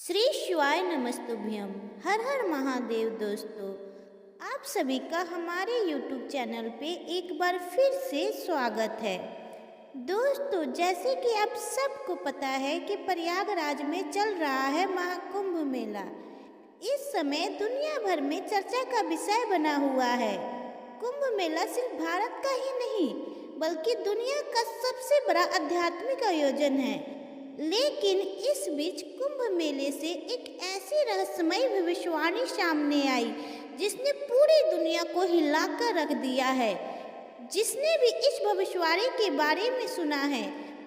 श्री शिवाय नमस्तुभ्यम। हर हर महादेव। दोस्तों, आप सभी का हमारे YouTube चैनल पे एक बार फिर से स्वागत है। दोस्तों, जैसे कि आप सबको पता है कि प्रयागराज में चल रहा है महाकुंभ मेला। इस समय दुनिया भर में चर्चा का विषय बना हुआ है। कुंभ मेला सिर्फ भारत का ही नहीं बल्कि दुनिया का सबसे बड़ा आध्यात्मिक आयोजन है। लेकिन इस बीच कुंभ मेले से एक ऐसी रहस्यमयी भविष्यवाणी सामने आई जिसने पूरी दुनिया को हिलाकर रख दिया है। जिसने भी इस भविष्यवाणी के बारे में सुना है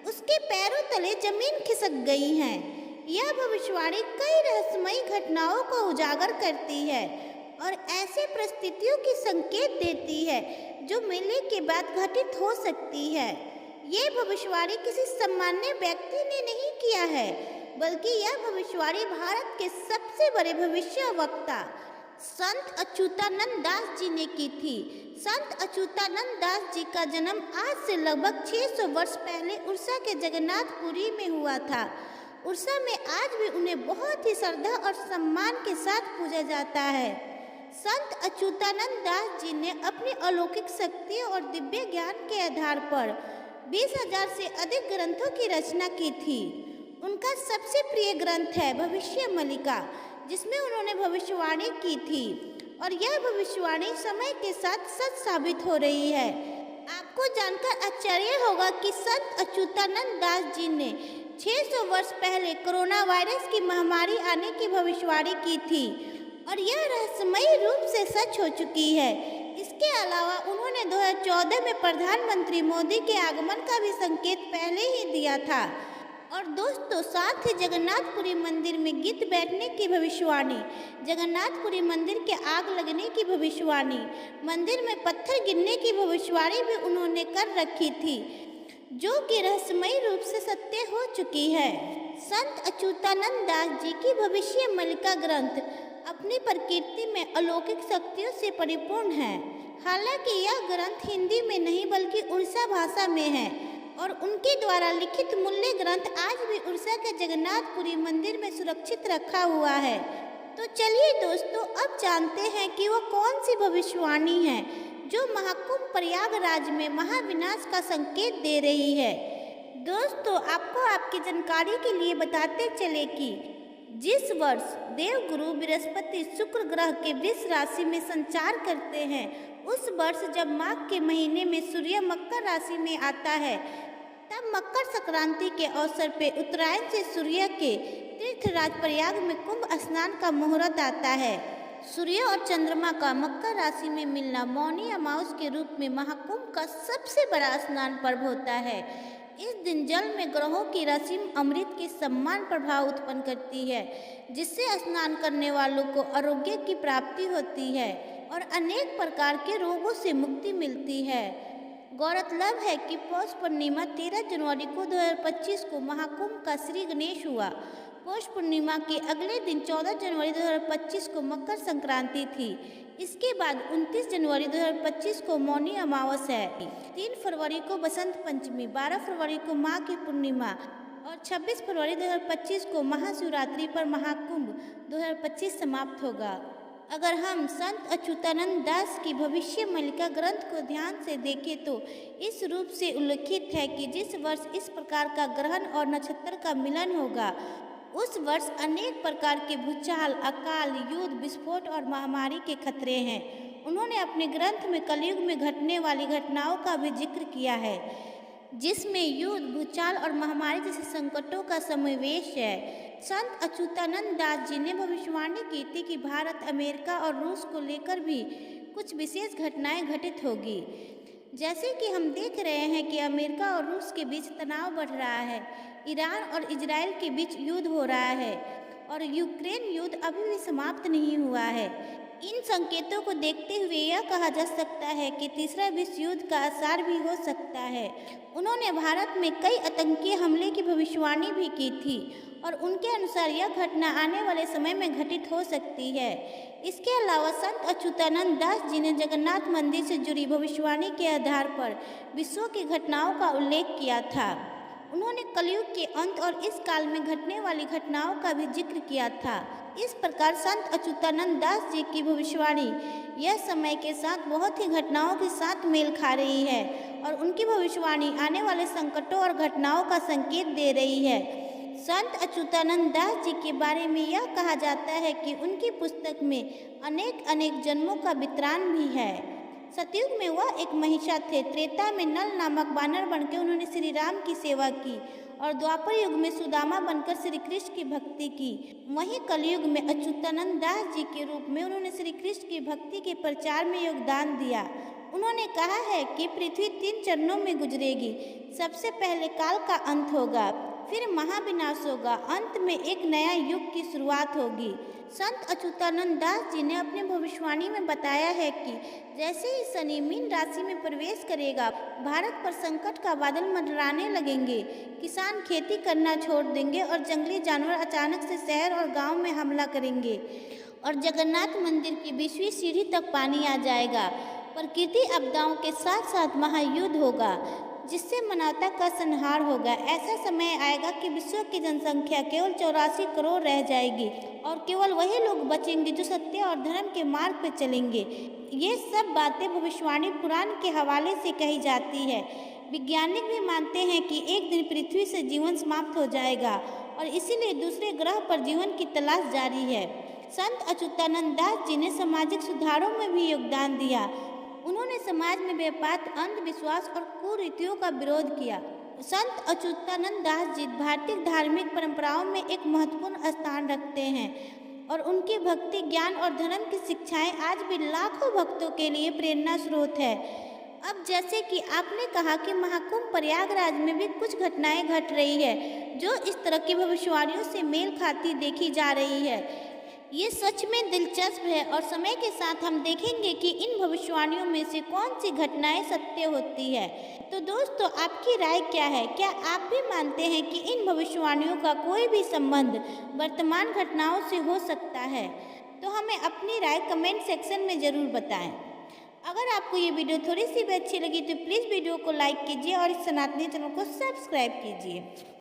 उसके पैरों तले जमीन खिसक गई है। यह भविष्यवाणी कई रहस्यमयी घटनाओं को उजागर करती है और ऐसे परिस्थितियों की संकेत देती है जो मेले के बाद घटित हो सकती है। ये भविष्यवाणी किसी सामान्य व्यक्ति ने नहीं किया है बल्कि यह भविष्यवाणी भारत के सबसे बड़े भविष्यवक्ता संत अच्युतानंद दास जी ने की थी। संत अच्युतानंद दास जी का जन्म आज से लगभग 600 वर्ष पहले उड़ीसा के जगन्नाथपुरी में हुआ था। उड़ीसा में आज भी उन्हें बहुत ही श्रद्धा और सम्मान के साथ पूजा जाता है। संत अच्युतानंद दास जी ने अपनी अलौकिक शक्ति और दिव्य ज्ञान के आधार पर 20,000 से अधिक ग्रंथों की रचना की थी। उनका सबसे प्रिय ग्रंथ है भविष्य मलिका, जिसमें उन्होंने भविष्यवाणी की थी और यह भविष्यवाणी समय के साथ सच साबित हो रही है। आपको जानकर आश्चर्य होगा कि संत अच्युतानंद दास जी ने 600 वर्ष पहले कोरोना वायरस की महामारी आने की भविष्यवाणी की थी और यह रहस्यमयी रूप से सच हो चुकी है। इसके अलावा उन्होंने 2014 में प्रधानमंत्री मोदी के आगमन का भी संकेत पहले ही दिया था। और दोस्तों, साथ ही जगन्नाथपुरी मंदिर में गिद्ध बैठने की भविष्यवाणी, जगन्नाथपुरी मंदिर के आग लगने की भविष्यवाणी, मंदिर में पत्थर गिरने की भविष्यवाणी भी उन्होंने कर रखी थी, जो कि रहस्यमयी रूप से सत्य हो चुकी है। संत अच्युतानंद दास जी की भविष्य मलिका ग्रंथ अपनी प्रकृति में अलौकिक शक्तियों से परिपूर्ण है। हालांकि यह ग्रंथ हिंदी में नहीं बल्कि उड़ीसा भाषा में है और उनके द्वारा लिखित मूल्य ग्रंथ आज भी उड़ीसा के जगन्नाथपुरी मंदिर में सुरक्षित रखा हुआ है। तो चलिए दोस्तों, अब जानते हैं कि वो कौन सी भविष्यवाणी है जो महाकुंभ प्रयागराज में महाविनाश का संकेत दे रही है। दोस्तों, आपको आपकी जानकारी के लिए बताते चले कि जिस वर्ष देवगुरु बृहस्पति शुक्र ग्रह के वृष राशि में संचार करते हैं, उस वर्ष जब माघ के महीने में सूर्य मकर राशि में आता है, तब मकर संक्रांति के अवसर पर उत्तरायण से सूर्य के तीर्थराज प्रयाग में कुंभ स्नान का मुहूर्त आता है। सूर्य और चंद्रमा का मकर राशि में मिलना मौनी अमावस के रूप में महाकुंभ का सबसे बड़ा स्नान पर्व होता है। इस दिन जल में ग्रहों की राशि अमृत के समान प्रभाव उत्पन्न करती है, जिससे स्नान करने वालों को आरोग्य की प्राप्ति होती है और अनेक प्रकार के रोगों से मुक्ति मिलती है। गौरतलब है कि पौष पूर्णिमा 13 जनवरी को 2025 को महाकुंभ का श्री गणेश हुआ। पौष पूर्णिमा के अगले दिन 14 जनवरी 2025 को मकर संक्रांति थी। इसके बाद 29 जनवरी 2025 को मौनी अमावस है। 3 फरवरी को बसंत पंचमी, 12 फरवरी को माघ की पूर्णिमा और 26 फरवरी 2025 को महाशिवरात्रि पर महाकुंभ 2025 समाप्त होगा। अगर हम संत अच्युतानंद दास की भविष्य मलिका ग्रंथ को ध्यान से देखें तो इस रूप से उल्लिखित है कि जिस वर्ष इस प्रकार का ग्रहण और नक्षत्र का मिलन होगा, उस वर्ष अनेक प्रकार के भूचाल, अकाल, युद्ध, विस्फोट और महामारी के खतरे हैं। उन्होंने अपने ग्रंथ में कलयुग में घटने वाली घटनाओं का भी जिक्र किया है, जिसमें युद्ध, भूचाल और महामारी जैसे संकटों का समावेश है। संत अच्युतानंद दास जी ने भविष्यवाणी की थी कि भारत, अमेरिका और रूस को लेकर भी कुछ विशेष घटनाएं घटित होगी। जैसे कि हम देख रहे हैं कि अमेरिका और रूस के बीच तनाव बढ़ रहा है, ईरान और इजराइल के बीच युद्ध हो रहा है और यूक्रेन युद्ध अभी भी समाप्त नहीं हुआ है। इन संकेतों को देखते हुए यह कहा जा सकता है कि तीसरा विश्व युद्ध का आसार भी हो सकता है। उन्होंने भारत में कई आतंकी हमले की भविष्यवाणी भी की थी और उनके अनुसार यह घटना आने वाले समय में घटित हो सकती है। इसके अलावा संत अच्युतानंद दास जी ने जगन्नाथ मंदिर से जुड़ी भविष्यवाणी के आधार पर विश्व की घटनाओं का उल्लेख किया था। उन्होंने कलयुग के अंत और इस काल में घटने वाली घटनाओं का भी जिक्र किया था। इस प्रकार संत अच्युतानंद दास जी की भविष्यवाणी यह समय के साथ बहुत ही घटनाओं के साथ मेल खा रही है और उनकी भविष्यवाणी आने वाले संकटों और घटनाओं का संकेत दे रही है। संत अच्युतानंद दास जी के बारे में यह कहा जाता है कि उनकी पुस्तक में अनेक अनेक जन्मों का वितरण भी है। सतयुग में वह एक महिषा थे, त्रेता में नल नामक बानर बनकर उन्होंने श्री राम की सेवा की और द्वापर युग में सुदामा बनकर श्री कृष्ण की भक्ति की। वहीं कलयुग में अच्युतानंद दास जी के रूप में उन्होंने श्री कृष्ण की भक्ति के प्रचार में योगदान दिया। उन्होंने कहा है कि पृथ्वी 3 चरणों में गुजरेगी। सबसे पहले काल का अंत होगा, फिर महाविनाश होगा, अंत में एक नया युग की शुरुआत होगी। संत अच्युतानंद दास जी ने अपनी भविष्यवाणी में बताया है कि जैसे ही शनि मीन राशि में प्रवेश करेगा, भारत पर संकट का बादल मंडराने लगेंगे, किसान खेती करना छोड़ देंगे और जंगली जानवर अचानक से शहर और गांव में हमला करेंगे और जगन्नाथ मंदिर की 20वीं सीढ़ी तक पानी आ जाएगा। प्रकृति आपदाओं के साथ साथ महायुद्ध होगा जिससे मानवता का संहार होगा। ऐसा समय आएगा कि विश्व की जनसंख्या केवल 84 करोड़ रह जाएगी और केवल वही लोग बचेंगे जो सत्य और धर्म के मार्ग पर चलेंगे। ये सब बातें भविष्यवाणी पुराण के हवाले से कही जाती है। वैज्ञानिक भी मानते हैं कि एक दिन पृथ्वी से जीवन समाप्त हो जाएगा और इसीलिए दूसरे ग्रह पर जीवन की तलाश जारी है। संत अच्युतानंद दास जी ने सामाजिक सुधारों में भी योगदान दिया। उन्होंने समाज में व्यापार, अंधविश्वास और कुरीतियों का विरोध किया। संत अच्युतानंद दास जी भारतीय धार्मिक परंपराओं में एक महत्वपूर्ण स्थान रखते हैं और उनकी भक्ति, ज्ञान और धर्म की शिक्षाएं आज भी लाखों भक्तों के लिए प्रेरणा स्रोत है। अब जैसे कि आपने कहा कि महाकुंभ प्रयागराज में भी कुछ घटनाएं घट रही है जो इस तरह की भविष्यवाणियों से मेल खाती देखी जा रही है। ये सच में दिलचस्प है और समय के साथ हम देखेंगे कि इन भविष्यवाणियों में से कौन सी घटनाएं सत्य होती है। तो दोस्तों, आपकी राय क्या है? क्या आप भी मानते हैं कि इन भविष्यवाणियों का कोई भी संबंध वर्तमान घटनाओं से हो सकता है? तो हमें अपनी राय कमेंट सेक्शन में ज़रूर बताएं। अगर आपको ये वीडियो थोड़ी सी भी अच्छी लगी तो प्लीज़ वीडियो को लाइक कीजिए और इस सनातनी चैनल को सब्सक्राइब कीजिए।